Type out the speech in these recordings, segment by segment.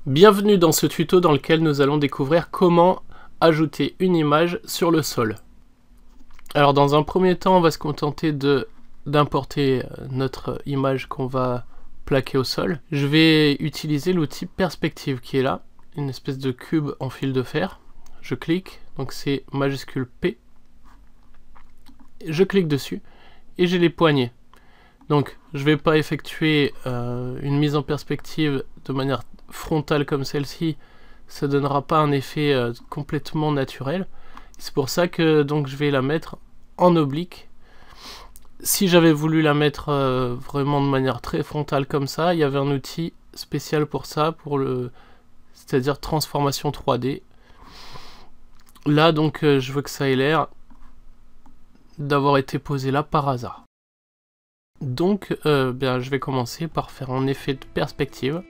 Bienvenue dans ce tuto dans lequel nous allons découvrir comment ajouter une image sur le sol. Alors dans un premier temps, on va se contenter d'importer notre image qu'on va plaquer au sol. Je vais utiliser l'outil perspective qui est là, une espèce de cube en fil de fer. Je clique, donc c'est majuscule P. Je clique dessus et j'ai les poignées. Donc je ne vais pas effectuer une mise en perspective de manière frontale comme celle-ci, ça donnera pas un effet complètement naturel. C'est pour ça que donc je vais la mettre en oblique. Si j'avais voulu la mettre vraiment de manière très frontale comme ça, il y avait un outil spécial pour ça, c'est-à-dire transformation 3D. Là donc je veux que ça ait l'air d'avoir été posé là par hasard. Donc je vais commencer par faire un effet de perspective.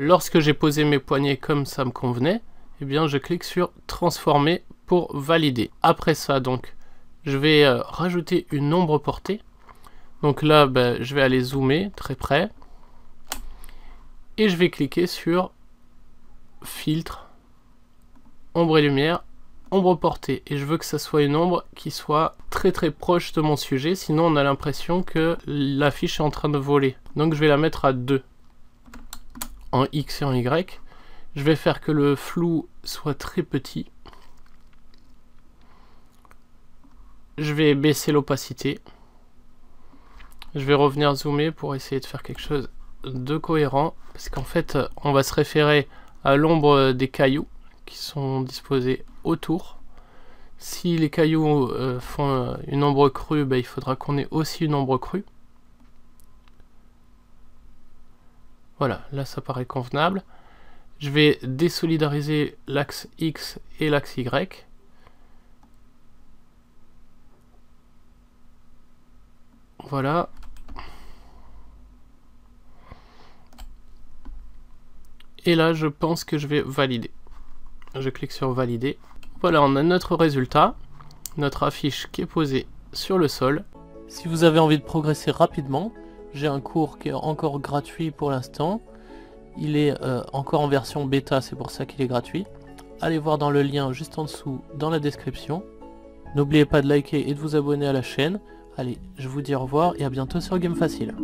Lorsque j'ai posé mes poignets comme ça me convenait, eh bien je clique sur transformer pour valider. Après ça donc je vais rajouter une ombre portée. Donc là je vais aller zoomer très près et je vais cliquer sur filtre, ombre et lumière, ombre portée, et je veux que ça soit une ombre qui soit très proche de mon sujet, sinon on a l'impression que l'affiche est en train de voler. Donc je vais la mettre à 2. En X et en Y. Je vais faire que le flou soit très petit. Je vais baisser l'opacité. Je vais revenir zoomer pour essayer de faire quelque chose de cohérent. Parce qu'en fait, on va se référer à l'ombre des cailloux qui sont disposés autour. Si les cailloux font une ombre crue, il faudra qu'on ait aussi une ombre crue. Voilà, là ça paraît convenable. Je vais désolidariser l'axe X et l'axe Y. Voilà. Et là, je pense que je vais valider. Je clique sur valider. Voilà, on a notre résultat, notre affiche qui est posée sur le sol. Si vous avez envie de progresser rapidement, j'ai un cours qui est encore gratuit pour l'instant. Il est encore en version bêta, c'est pour ça qu'il est gratuit. Allez voir dans le lien juste en dessous dans la description. N'oubliez pas de liker et de vous abonner à la chaîne. Allez, je vous dis au revoir et à bientôt sur Game Facile.